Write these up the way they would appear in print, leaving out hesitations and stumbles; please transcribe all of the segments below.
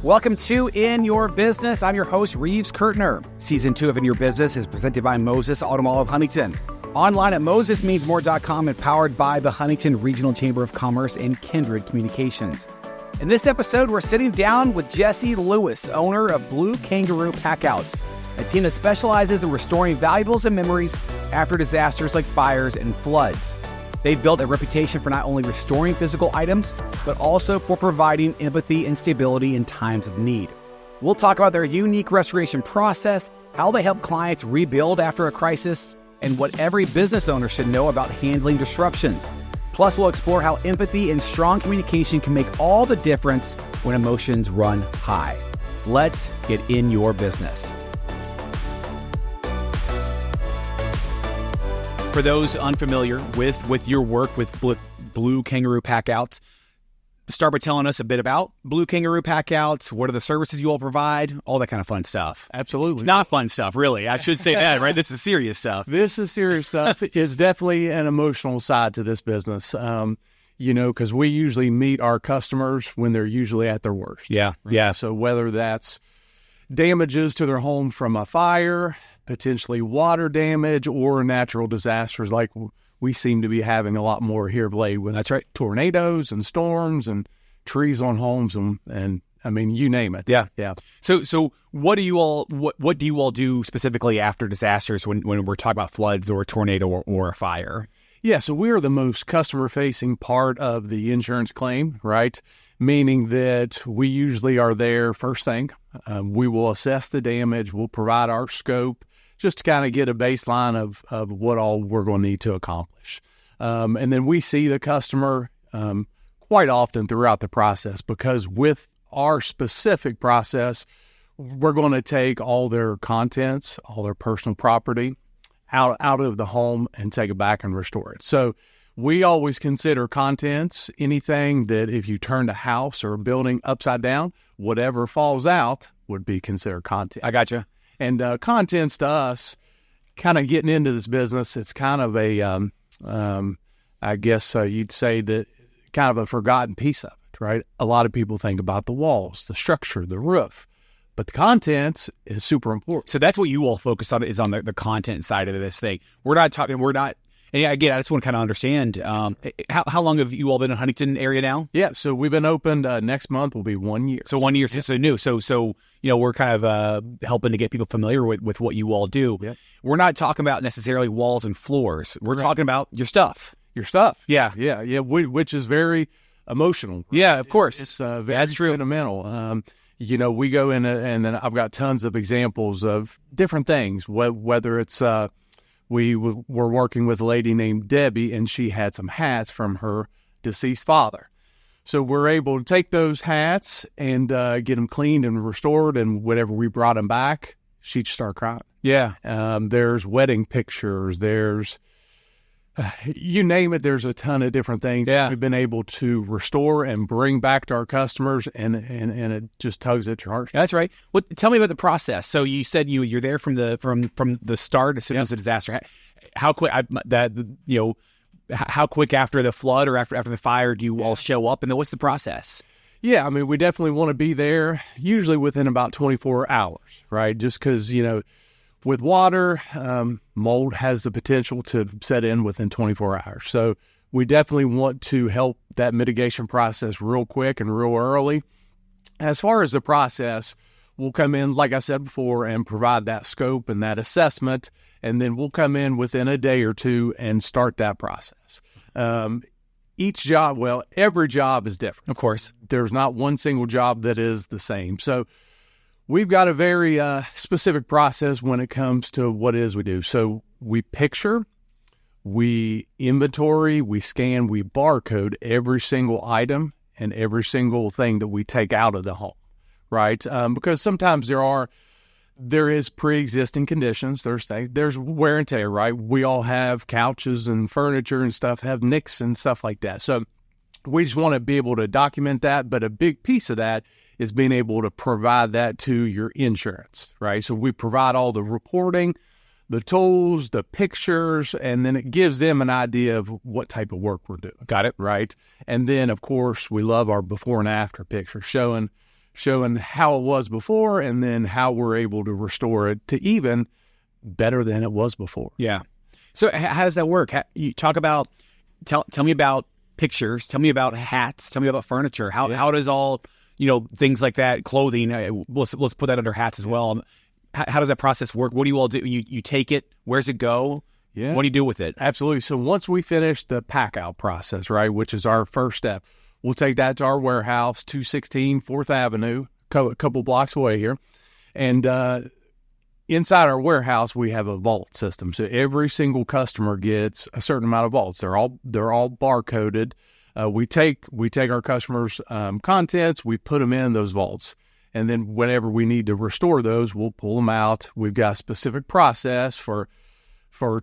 Welcome to In Your Business. I'm your host, Reeves Kirtner. Season 2 of In Your Business is presented by Moses Auto Mall of Huntington. Online at mosesmeansmore.com and powered by the Huntington Regional Chamber of Commerce and Kindred Communications. In this episode, we're sitting down with Jesse Lewis, owner of Blue Kangaroo Packoutz, a team that specializes in restoring valuables and memories after disasters like fires and floods. They've built a reputation for not only restoring physical items, but also for providing empathy and stability in times of need. We'll talk about their unique restoration process, how they help clients rebuild after a crisis, and what every business owner should know about handling disruptions. Plus, we'll explore how empathy and strong communication can make all the difference when emotions run high. Let's get in your business. For those unfamiliar with your work with Blue Kangaroo Packoutz, start by telling us a bit about Blue Kangaroo Packoutz. What are the services you all provide? All that kind of fun stuff. Absolutely. It's not fun stuff, really. I should say that, right? This is serious stuff. This is serious stuff. It's definitely an emotional side to this business, because we usually meet our customers when they're usually at their worst. Yeah, yeah. So whether that's damages to their home from a fire, potentially water damage, or natural disasters like we seem to be having a lot more here of late with That's right. tornadoes and storms and trees on homes and I mean, you name it. Yeah. Yeah. So what do you all do specifically after disasters when we're talking about floods or a tornado or a fire? Yeah, so we are the most customer-facing part of the insurance claim, right? Meaning that we usually are there first thing. We will assess the damage. We'll provide our scope just to kind of get a baseline of what all we're going to need to accomplish. And then we see the customer quite often throughout the process because with our specific process, we're going to take all their contents, all their personal property out of the home and take it back and restore it. So we always consider contents anything that if you turned a house or a building upside down, whatever falls out would be considered content. I gotcha. And contents to us, kind of getting into this business, it's kind of a, I guess you'd say that kind of a forgotten piece of it, right? A lot of people think about the walls, the structure, the roof, but the contents is super important. So that's what you all focus on is on the content side of this thing. And again, I just want to kind of understand, how long have you all been in Huntington area now? Yeah, so we've been opened, next month will be 1 year. So 1 year, so new. So we're kind of helping to get people familiar with what you all do. Yep. We're not talking about necessarily walls and floors. We're talking about your stuff. Your stuff. Yeah. Yeah, which is very emotional. Right? Yeah, of course. It's very That's true. sentimental. We go in and then I've got tons of examples of different things, whether it's we were working with a lady named Debbie, and she had some hats from her deceased father. So we're able to take those hats and get them cleaned and restored, and whenever we brought them back, she'd start crying. Yeah. There's wedding pictures. There's, you name it, there's a ton of different things that we've been able to restore and bring back to our customers, and it just tugs at your heart. That's right. Well, tell me about the process. So you said you're there from the start as soon as a disaster. How quick how quick after the flood or after the fire do you all show up, and then what's the process? Yeah, I mean, we definitely want to be there usually within about 24 hours, right? Just because, with water, mold has the potential to set in within 24 hours. So we definitely want to help that mitigation process real quick and real early. As far as the process, we'll come in, like I said before, and provide that scope and that assessment, and then we'll come in within a day or two and start that process. Every job is different. Of course. There's not one single job that is the same. So we've got a very specific process when it comes to what it is we do. So we picture, we inventory, we scan, we barcode every single item and every single thing that we take out of the home, right? Because sometimes there is pre-existing conditions. There's wear and tear, right? We all have couches and furniture and stuff, have nicks and stuff like that. So we just want to be able to document that. But a big piece of that is being able to provide that to your insurance, right? So we provide all the reporting, the tools, the pictures, and then it gives them an idea of what type of work we're doing. Got it. Right? And then, of course, we love our before and after pictures showing showing how it was before and then how we're able to restore it to even better than it was before. Yeah. So how does that work? You talk about, tell me about pictures, tell me about hats, tell me about furniture. How does all, things like that, clothing, let's put that under hats as well. How does that process work? What do you all do? You take it, where's it go? Yeah. What do you do with it? Absolutely. So once we finish the pack out process, right, which is our first step, we'll take that to our warehouse, 216 4th Avenue, a couple blocks away here. And inside our warehouse, we have a vault system. So every single customer gets a certain amount of vaults. They're all barcoded. We take our customers' contents, we put them in those vaults. And then whenever we need to restore those, we'll pull them out. We've got a specific process for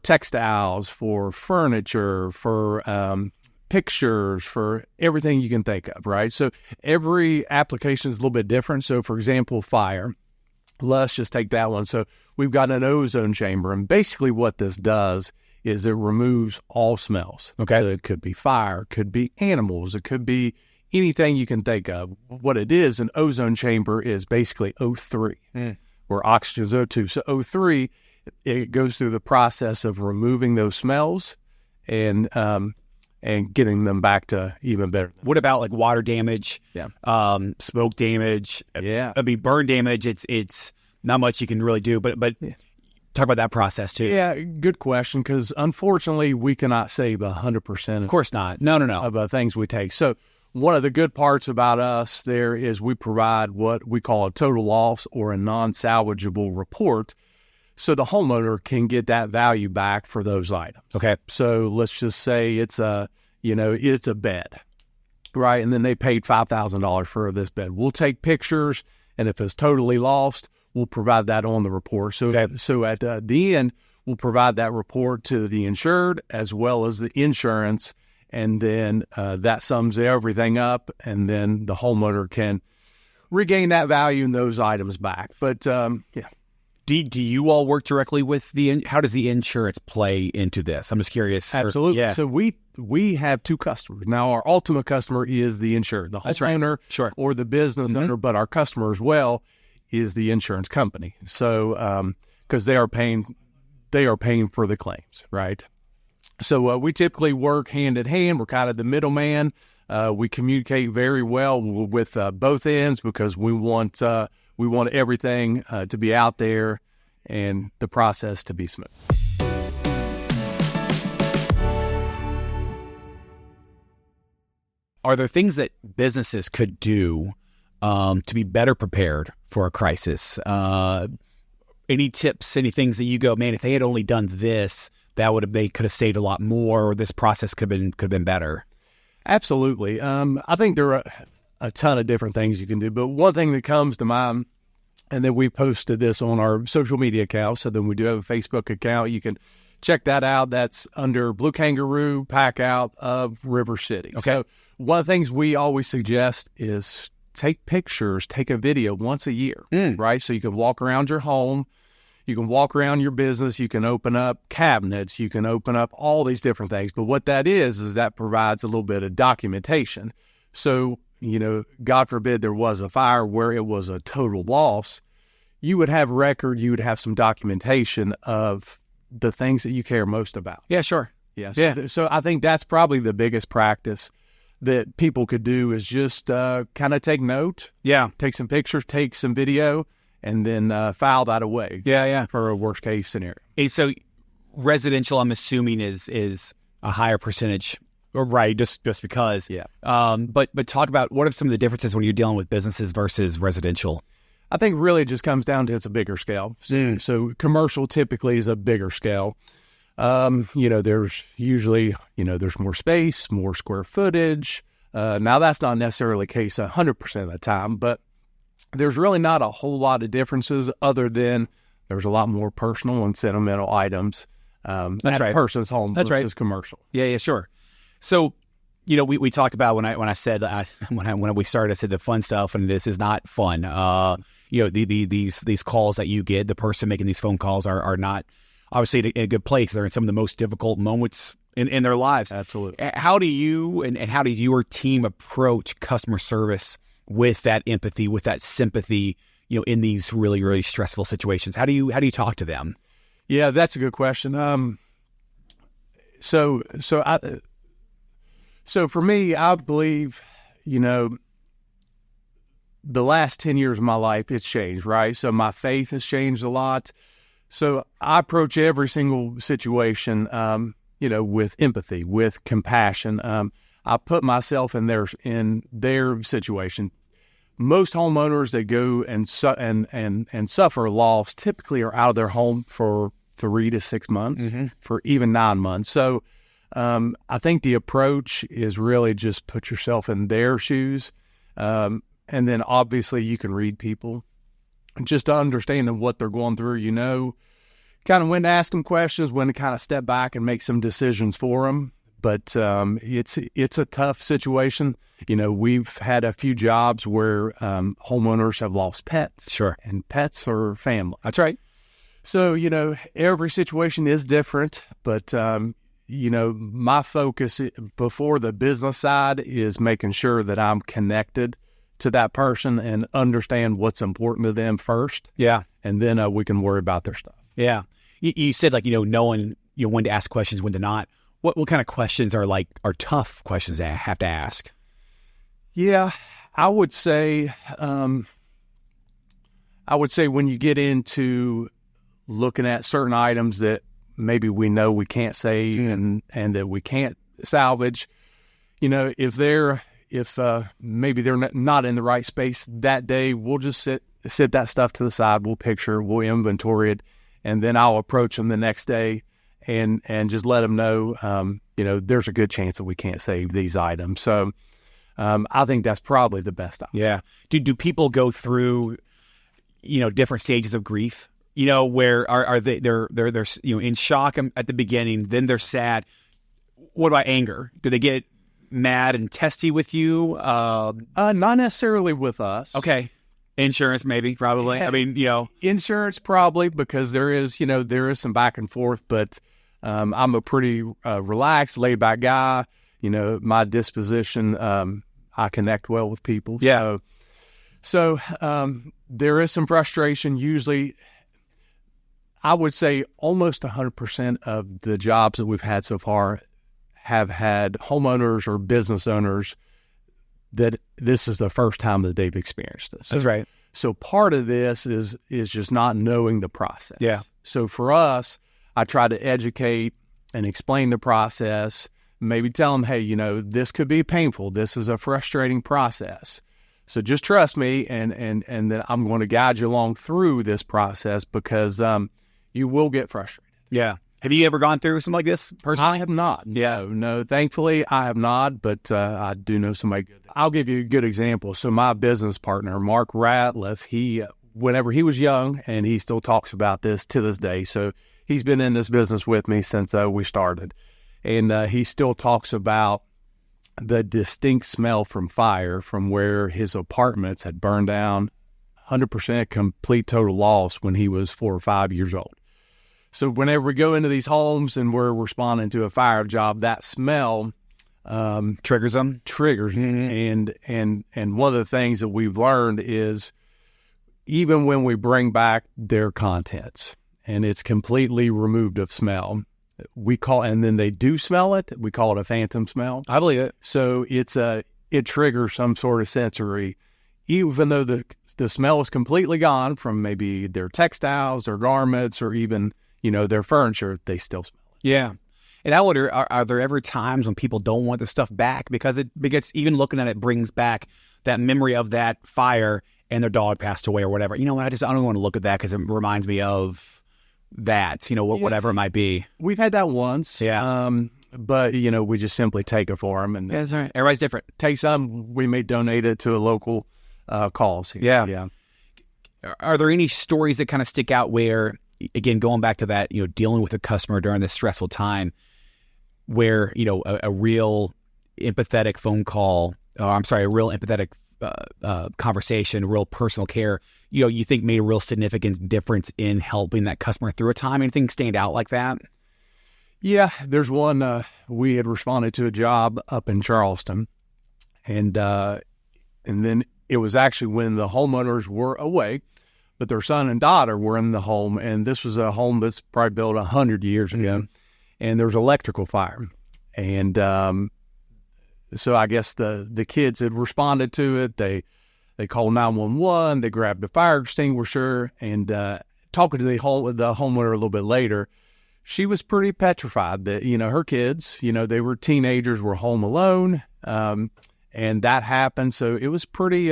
textiles, for furniture, for pictures, for everything you can think of, right? So every application is a little bit different. So, for example, fire. Let's just take that one. So we've got an ozone chamber, and basically what this does is it removes all smells. Okay. So it could be fire, could be animals, it could be anything you can think of. What it is, an ozone chamber is basically O3, where oxygen's O2. So O3, it goes through the process of removing those smells and getting them back to even better. What about like water damage? Yeah. Smoke damage? Yeah. I mean, burn damage, it's not much you can really do, but talk about that process too. Yeah, good question, because unfortunately we cannot save 100%. Of course not. No. Of things we take. So one of the good parts about us there is we provide what we call a total loss or a non-salvageable report, so the homeowner can get that value back for those items. Okay. So let's just say it's a bed, right? And then they paid $5,000 for this bed. We'll take pictures, and if it's totally lost, we'll provide that on the report. So, So at the end, we'll provide that report to the insured as well as the insurance, and then that sums everything up, and then the homeowner can regain that value and those items back. But yeah. Do you all work directly with how does the insurance play into this? I'm just curious. Absolutely. Yeah. So we have two customers. Now, our ultimate customer is the insured, the homeowner or the business owner, but our customer as well is the insurance company. So because they are paying for the claims, right? So we typically work hand in hand. We're kind of the middleman. We communicate very well with both ends because we want everything to be out there and the process to be smooth. Are there things that businesses could do to be better prepared for a crisis? Any tips, any things that you go, man, if they had only done this, they could have saved a lot more, or this process could have been better? Absolutely. I think there are a ton of different things you can do, but one thing that comes to mind, and then we posted this on our social media accounts, so then we do have a Facebook account. You can check that out. That's under Blue Kangaroo Packoutz of River City. Okay. So one of the things we always suggest is take pictures, take a video once a year, right? So you can walk around your home, you can walk around your business, you can open up cabinets, you can open up all these different things. But what that is that provides a little bit of documentation. So, God forbid there was a fire where it was a total loss, you would have record, you would have some documentation of the things that you care most about. Yeah, sure. Yes. Yeah. So I think that's probably the biggest practice that people could do is just kind of take note. Yeah. Take some pictures, take some video, and then file that away. Yeah. For a worst case scenario. And so residential, I'm assuming, is a higher percentage, right? Just because. Yeah. But talk about what are some of the differences when you're dealing with businesses versus residential? I think really it just comes down to it's a bigger scale. So commercial typically is a bigger scale. There's usually, there's more space, more square footage. Now that's not necessarily the case 100% of the time, but there's really not a whole lot of differences other than there's a lot more personal and sentimental items that's at right. a person's home versus commercial. Yeah, sure. So, we talked about when I said when we started, I said the fun stuff, and this is not fun. These calls that you get, the person making these phone calls are not obviously in a good place. They're in some of the most difficult moments in their lives. Absolutely. How do you and how does your team approach customer service with that empathy, with that sympathy, in these really, really stressful situations? How do you talk to them? Yeah, that's a good question. So for me, I believe, the last 10 years of my life, it's changed, right? So my faith has changed a lot. So I approach every single situation, with empathy, with compassion. I put myself in their situation. Most homeowners that go and suffer loss typically are out of their home for 3 to 6 months, for even 9 months. So I think the approach is really just put yourself in their shoes, and then obviously you can read people, just understanding what they're going through. Kind of when to ask them questions, when to kind of step back and make some decisions for them. But it's a tough situation. We've had a few jobs where homeowners have lost pets. Sure. And pets are family. That's right. So, every situation is different. But, my focus before the business side is making sure that I'm connected to that person and understand what's important to them first. Yeah. And then we can worry about their stuff. Yeah. You said knowing when to ask questions, when to not. What kind of questions are tough questions that I have to ask? Yeah, I would say when you get into looking at certain items that maybe we know we can't save and that we can't salvage, if maybe they're not in the right space that day, we'll just sit that stuff to the side. We'll picture, we'll inventory it, and then I'll approach them the next day and just let them know, there's a good chance that we can't save these items. So I think that's probably the best option. Yeah. Do people go through, different stages of grief? Where are they're in shock at the beginning, then they're sad. What about anger? Do they get mad and testy with you? Not necessarily with us. Okay. Insurance, maybe, probably. I mean, insurance probably, because there is some back and forth, but I'm a pretty relaxed, laid back guy. My disposition, I connect well with people. Yeah. So there is some frustration. Usually, I would say almost 100% of the jobs that we've had so far have had homeowners or business owners that this is the first time that they've experienced this. That's right. So part of this is just not knowing the process. Yeah. So for us, I try to educate and explain the process, maybe tell them, hey, this could be painful. This is a frustrating process. So just trust me, and then I'm going to guide you along through this process, because you will get frustrated. Yeah. Have you ever gone through something like this personally? I have not. Yeah. No, thankfully I have not, but I do know somebody good. I'll give you a good example. So my business partner, Mark Ratliff, whenever he was young, and he still talks about this to this day. So he's been in this business with me since we started. And he still talks about the distinct smell from fire from where his apartments had burned down, 100% complete total loss when he was 4 or 5 years old. So whenever we go into these homes and we're responding to a fire job, that smell triggers them. And one of the things that we've learned is even when we bring back their contents and it's completely removed of smell, and then they do smell it, we call it a phantom smell. I believe it. So it triggers some sort of sensory, even though the smell is completely gone from maybe their textiles, their garments, or even their furniture, they still smell it. Yeah. And I wonder, are there ever times when people don't want the stuff back because even looking at it brings back that memory of that fire and their dog passed away or whatever? I don't want to look at that because it reminds me of that, whatever it might be. We've had that once. Yeah. But, we just simply take it for them. And that's right. Everybody's different. Take some, we may donate it to a local cause here. Yeah. Are there any stories that kind of stick out where, again, going back to that, dealing with a customer during this stressful time, where, a real empathetic phone call, a real empathetic conversation, real personal care, you think made a real significant difference in helping that customer through a time? Anything stand out like that? Yeah, there's one, we had responded to a job up in Charleston, and then it was actually when the homeowners were away, but their son and daughter were in the home, and this was a home that's probably built 100 years ago, and there was electrical fire. And so I guess the kids had responded to it. They called 911. They grabbed a fire extinguisher, and talking to the homeowner a little bit later, she was pretty petrified that, her kids, they were teenagers, were home alone, and that happened. So it was pretty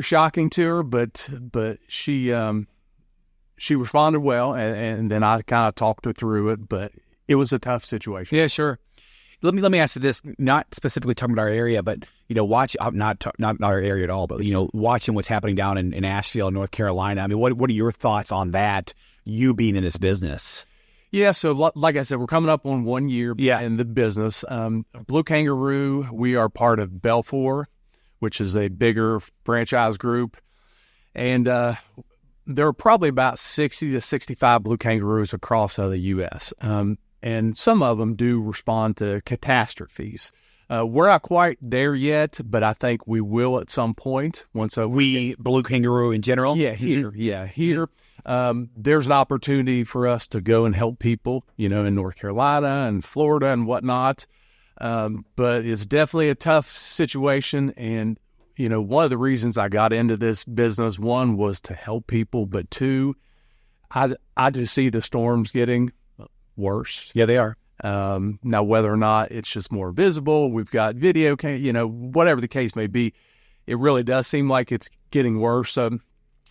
shocking to her, but she responded well, and then I kind of talked her through it, but it was a tough situation. Yeah, sure. Let me ask you this, not specifically talking about our area, but, watch, not our area at all, but, watching what's happening down in Asheville, North Carolina. I mean, what are your thoughts on that, you being in this business? Yeah, so like I said, we're coming up on 1 year in the business. Blue Kangaroo, we are part of Belfour, which is a bigger franchise group. And there are probably about 60 to 65 Blue Kangaroos across the U.S., and some of them do respond to catastrophes. We're not quite there yet, but I think we will at some point. Blue Kangaroo in general? Yeah, here. There's an opportunity for us to go and help people, in North Carolina and Florida and whatnot. But it's definitely a tough situation. And, one of the reasons I got into this business, one, was to help people, but two, I just see the storms getting worse. Yeah, they are. Now, whether or not it's just more visible, we've got video, whatever the case may be, it really does seem like it's getting worse. So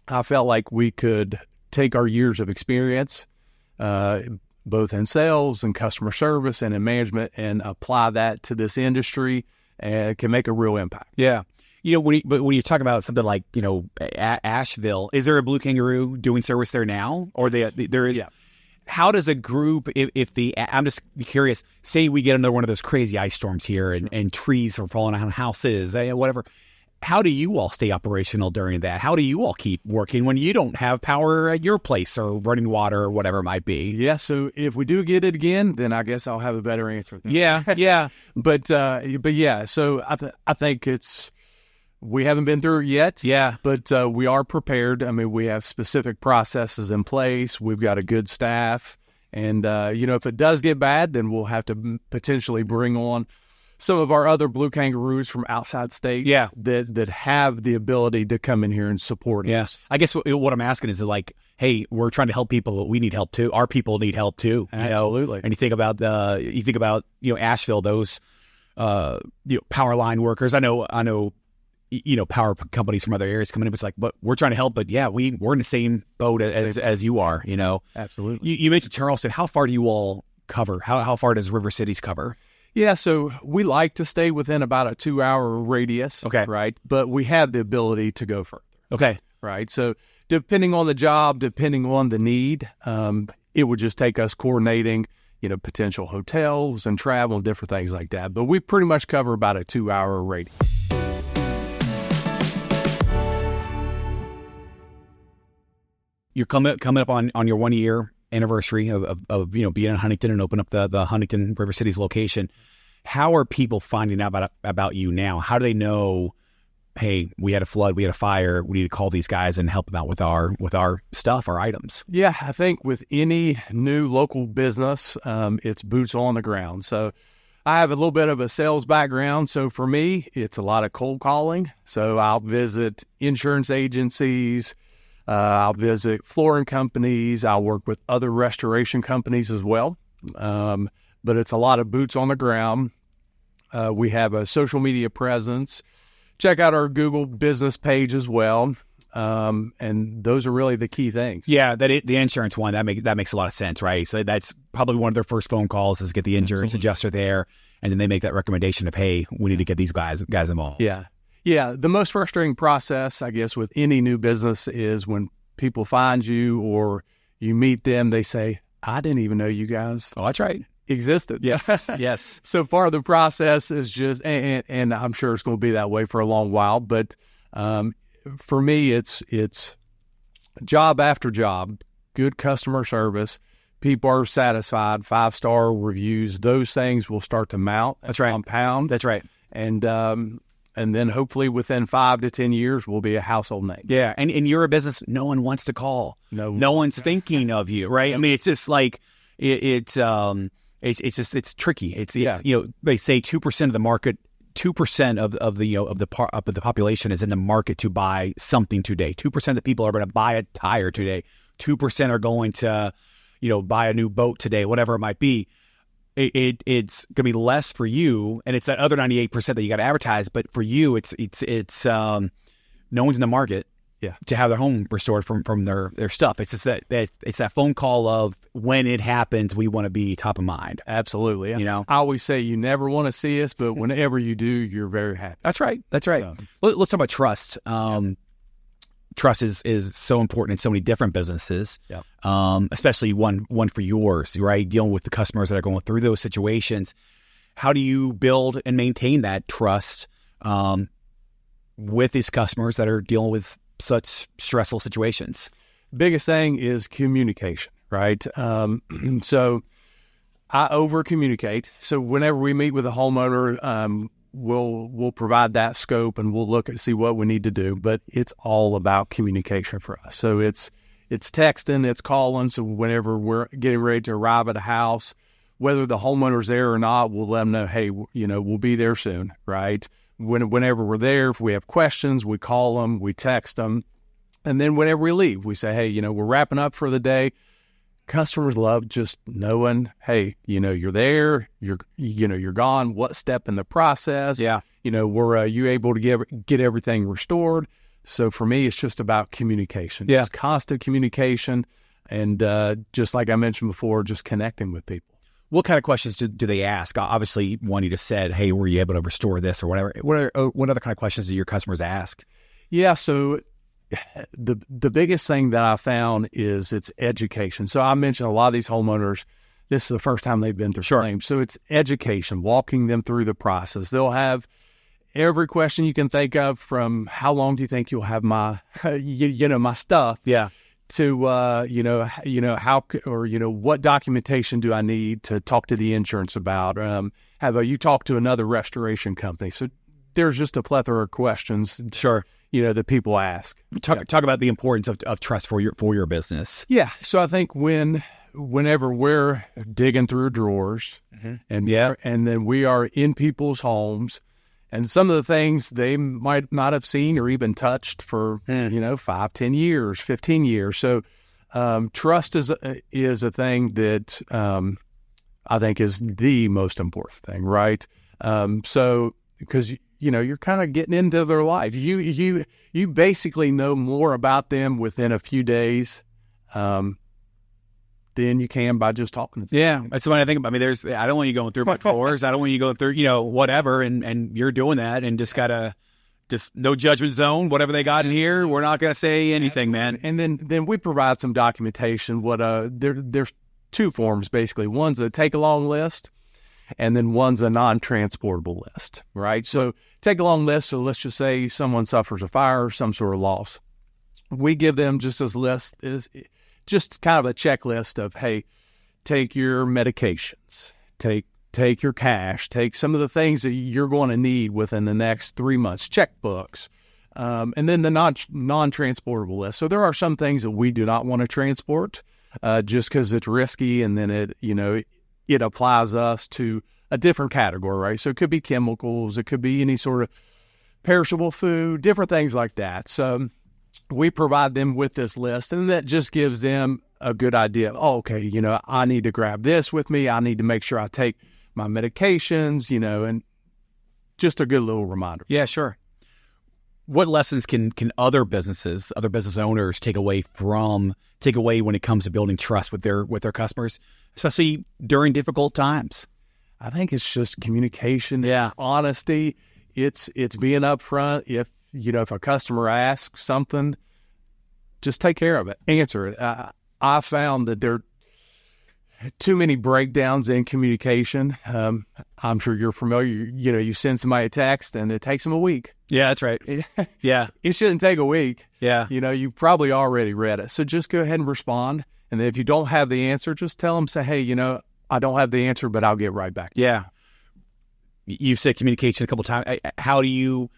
I felt like we could take our years of experience, both in sales and customer service and in management, and apply that to this industry, and it can make a real impact. Yeah. When you talk about something like, Asheville, is there a Blue Kangaroo doing service there now? Or there is? Yeah. How does a group, I'm just curious, say we get another one of those crazy ice storms here and trees are falling on houses, whatever. How do you all stay operational during that? How do you all keep working when you don't have power at your place or running water or whatever it might be? Yeah, so if we do get it again, then I guess I'll have a better answer. Yeah. But yeah, so I think we haven't been through it yet. Yeah. But we are prepared. I mean, we have specific processes in place. We've got a good staff. And, if it does get bad, then we'll have to potentially bring on some of our other Blue Kangaroos from outside states that have the ability to come in here and support us. I guess what I'm asking is like, hey, we're trying to help people, but we need help too. Our people need help too. Absolutely. And you think about Asheville, those power line workers. I know power companies from other areas coming in. It's like, but we're trying to help. But yeah, we're in the same boat as you are. Absolutely. You mentioned Charleston. How far do you all cover? How far does River Cities cover? Yeah, so we like to stay within about a 2-hour radius. Okay. Right. But we have the ability to go further. Okay. Right. So depending on the job, depending on the need, it would just take us coordinating, potential hotels and travel and different things like that. But we pretty much cover about a 2-hour radius. You're coming up on your 1 year anniversary of being in Huntington and open up the Huntington River Cities location. How are people finding out about you now? How do they know, hey, we had a flood, we had a fire, we need to call these guys and help them out with our stuff, our items? Yeah, I think with any new local business, it's boots on the ground. So I have a little bit of a sales background. So for me, it's a lot of cold calling. So I'll visit insurance agencies, I'll visit flooring companies. I'll work with other restoration companies as well. But it's a lot of boots on the ground. We have a social media presence. Check out our Google business page as well. And those are really the key things. Yeah, the insurance one, that makes a lot of sense, right? So that's probably one of their first phone calls is get the insurance adjuster there, and then they make that recommendation of, hey, we need to get these guys involved. Yeah, the most frustrating process, I guess, with any new business is when people find you or you meet them, they say, I didn't even know you guys existed. Yes. So far, the process is just, and I'm sure it's going to be that way for a long while, but for me, it's job after job, good customer service, people are satisfied, 5-star reviews, those things will start to mount. That's right. Compound. That's right. And and then hopefully within 5 to 10 years, we'll be a household name. Yeah, and you're a business no one wants to call. No one's thinking of you, right? I mean, it's just like it's tricky. It's they say 2% of the market. 2% of the population is in the market to buy something today. 2% of the people are going to buy a tire today. 2% are going to, buy a new boat today, whatever it might be. It's going to be less for you, and it's that other 98% that you got to advertise. But for you, it's no one's in the market to have their home restored from their stuff. It's just that it's that phone call of when it happens, we want to be top of mind. Absolutely. I always say you never want to see us, but whenever you do, you're very happy. That's right. Let's talk about trust. Trust is so important in so many different businesses, especially one for yours, right? Dealing with the customers that are going through those situations. How do you build and maintain that trust with these customers that are dealing with such stressful situations? Biggest thing is communication, right? So I over communicate. So whenever we meet with a homeowner, we'll provide that scope and we'll look and see what we need to do. But it's all about communication for us. So it's texting, it's calling. So whenever we're getting ready to arrive at a house, whether the homeowner's there or not, we'll let them know, hey, we'll be there soon, right? Whenever we're there, if we have questions, we call them, we text them. And then whenever we leave, we say, hey, we're wrapping up for the day. Customers love just knowing, hey, you're there, you're gone. What step in the process? Yeah. Were you able to get everything restored? So for me, it's just about communication. Yeah. It's constant communication. And just like I mentioned before, just connecting with people. What kind of questions do they ask? Obviously, one you just said, hey, were you able to restore this or whatever? What other kind of questions do your customers ask? Yeah, so the biggest thing that I found is it's education. So I mentioned a lot of these homeowners, this is the first time they've been through claims. So it's education, walking them through the process. They'll have every question you can think of, from how long do you think you'll have my, my stuff? Yeah. To how, or what documentation do I need to talk to the insurance about? How about you talk to another restoration company? So there's just a plethora of questions. Sure. That people ask. Talk about the importance of trust for your business. Yeah. So I think whenever we're digging through drawers and then we are in people's homes, and some of the things they might not have seen or even touched for 5, 10 years, 15 years. So trust is a thing that I think is the most important thing, right? So because you're kind of getting into their life. You basically know more about them within a few days than you can by just talking to them. Yeah, that's what I think about. I mean, I don't want you going through my drawers. I don't want you going through, whatever. And you're doing that, and just no judgment zone. Whatever they got in here, we're not going to say anything, man. And then we provide some documentation. There's two forms basically. One's a take along list, and then one's a non-transportable list, right? So take along list. So let's just say someone suffers a fire or some sort of loss. We give them just this list is just kind of a checklist of, hey, take your medications, take your cash, take some of the things that you're going to need within the next 3 months, checkbooks, and then the non-transportable list. So there are some things that we do not want to transport just because it's risky, and then it applies us to a different category, right? So it could be chemicals, it could be any sort of perishable food, different things like that. So we provide them with this list, and that just gives them a good idea of, okay, I need to grab this with me. I need to make sure I take my medications, and just a good little reminder. Yeah, sure. What lessons can other business owners take away when it comes to building trust with their customers, especially during difficult times? I think it's just communication, honesty. It's being upfront. If a customer asks something, just take care of it, answer it. I found that there are too many breakdowns in communication. I'm sure you're familiar. You send somebody a text and it takes them a week. Yeah, that's right. Yeah. It shouldn't take a week. Yeah. You probably already read it. So just go ahead and respond. And then if you don't have the answer, just tell them, say, hey, I don't have the answer, but I'll get right back. Yeah. You've said communication a couple of times. How do you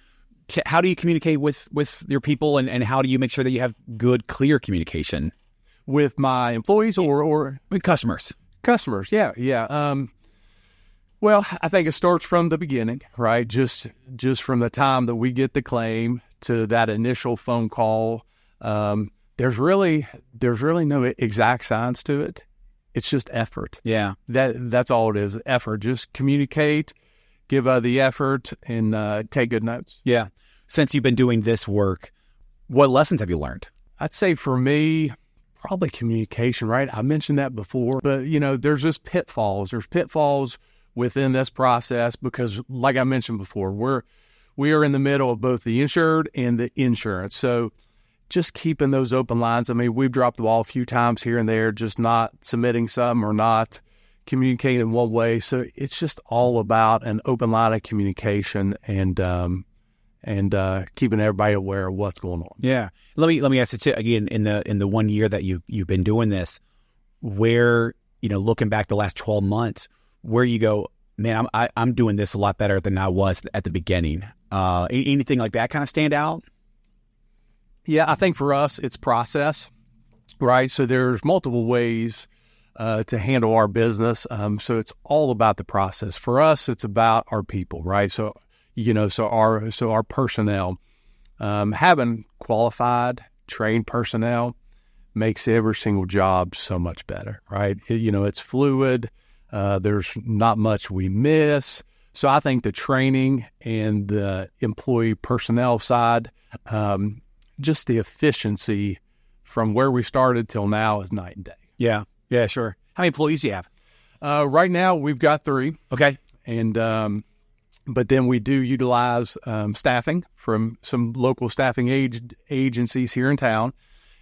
how do you communicate with your people, and how do you make sure that you have good, clear communication with my employees or with customers? Customers, yeah. Well, I think it starts from the beginning, right? Just from the time that we get the claim to that initial phone call. There's really no exact science to it. It's just effort. Yeah, that's all it is. Effort. Just communicate, give the effort, and take good notes. Yeah. Since you've been doing this work, what lessons have you learned? I'd say for me, probably communication, right? I mentioned that before, but there's just pitfalls. There's pitfalls within this process because, like I mentioned before, we are in the middle of both the insured and the insurance. So just keeping those open lines. I mean, we've dropped the ball a few times here and there, just not submitting some or not communicating in one way. So it's just all about an open line of communication and keeping everybody aware of what's going on. Yeah. Let me ask you too, again, in the 1 year that you've been doing this, where, looking back the last 12 months, where you go, man, I'm doing this a lot better than I was at the beginning. Anything like that kind of stand out? Yeah, I think for us, it's process, right? So there's multiple ways to handle our business. So it's all about the process. For us, it's about our people, right? So, our personnel, having qualified, trained personnel makes every single job so much better, right? It's fluid. There's not much we miss. So I think the training and the employee personnel side, just the efficiency from where we started till now is night and day. Yeah, sure. How many employees do you have? Right now, we've got 3. Okay. And but then we do utilize staffing from some local staffing agencies here in town.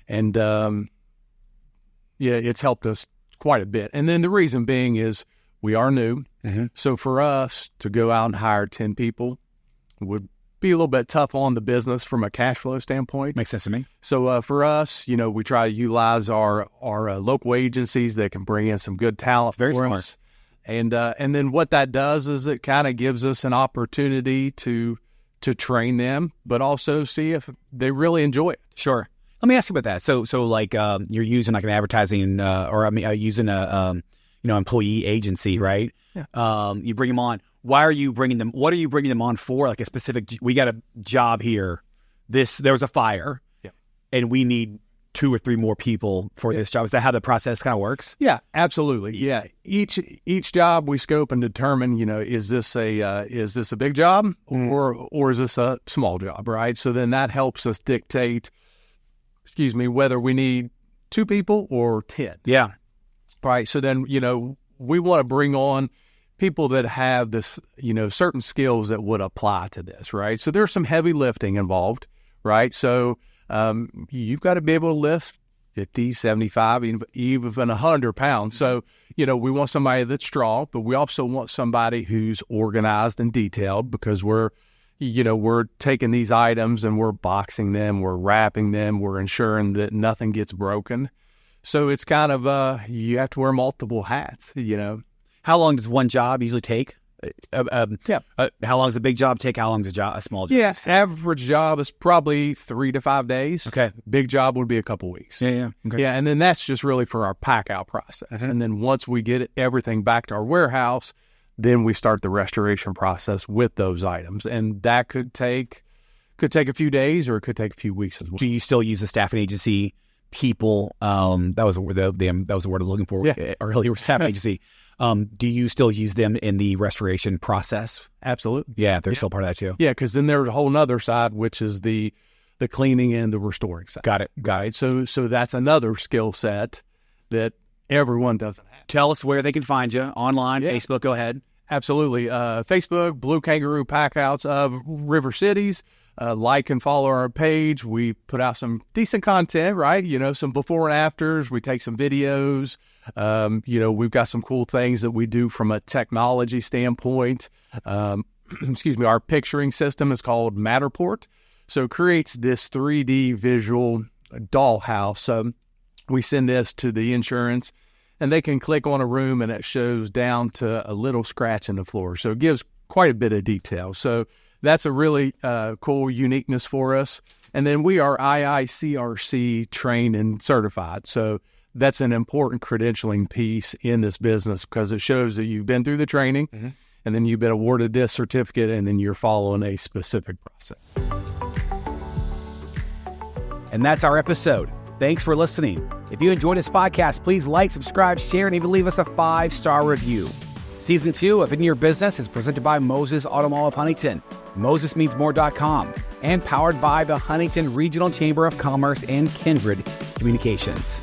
And, it's helped us quite a bit. And then the reason being is we are new. Mm-hmm. So for us to go out and hire 10 people would be a little bit tough on the business from a cash flow standpoint. Makes sense to me. So for us, we try to utilize our local agencies that can bring in some good talent. Very for smart. Us. And then what that does is it kind of gives us an opportunity to train them, but also see if they really enjoy it. Sure. Let me ask you about that. So like you're using like an advertising using a employee agency, right? Yeah. You bring them on. Why are you bringing them? What are you bringing them on for? Like a specific, we got a job here. There was a fire, and we need 2 or 3 more people for this job. Is that how the process kind of works? Yeah, absolutely. Yeah, each job we scope and determine. Is this a big job or is this a small job? Right. So then that helps us dictate, whether we need 2 people or 10. Yeah. Right. So then we want to bring on people that have this, certain skills that would apply to this, right? So there's some heavy lifting involved, right? So you've got to be able to lift 50, 75, even 100 pounds. So, we want somebody that's strong, but we also want somebody who's organized and detailed because we're taking these items and we're boxing them, we're wrapping them, we're ensuring that nothing gets broken. So it's kind of, you have to wear multiple hats, How long does one job usually take? How long does a big job take? How long does a small job? Yes, average job is probably 3 to 5 days. Okay. Big job would be a couple weeks. Yeah. Okay. Yeah, and then that's just really for our pack out process. Uh-huh. And then once we get everything back to our warehouse, then we start the restoration process with those items. And that could take a few days or it could take a few weeks as well. Do you still use the staffing agency people? That was the word I'm looking for earlier, staffing agency. Do you still use them in the restoration process? Absolutely. Yeah, they're still part of that too. Yeah, because then there's a whole nother side, which is the cleaning and the restoring side. Got it. Right. So that's another skill set that everyone doesn't have. Tell us where they can find you online, Facebook. Go ahead. Absolutely. Facebook, Blue Kangaroo Packoutz of River Cities. Like and follow our page. We put out some decent content, right? Some before and afters. We take some videos. We've got some cool things that we do from a technology standpoint. Our picturing system is called Matterport. So it creates this 3D visual dollhouse. We send this to the insurance and they can click on a room and it shows down to a little scratch in the floor. So it gives quite a bit of detail. So that's a really cool uniqueness for us. And then we are IICRC trained and certified. So that's an important credentialing piece in this business because it shows that you've been through the training and then you've been awarded this certificate and then you're following a specific process. And that's our episode. Thanks for listening. If you enjoyed this podcast, please like, subscribe, share, and even leave us a 5-star review. Season 2 of In Your Business is presented by Moses Auto Mall of Huntington, MosesMeansMore.com, and powered by the Huntington Regional Chamber of Commerce and Kindred Communications.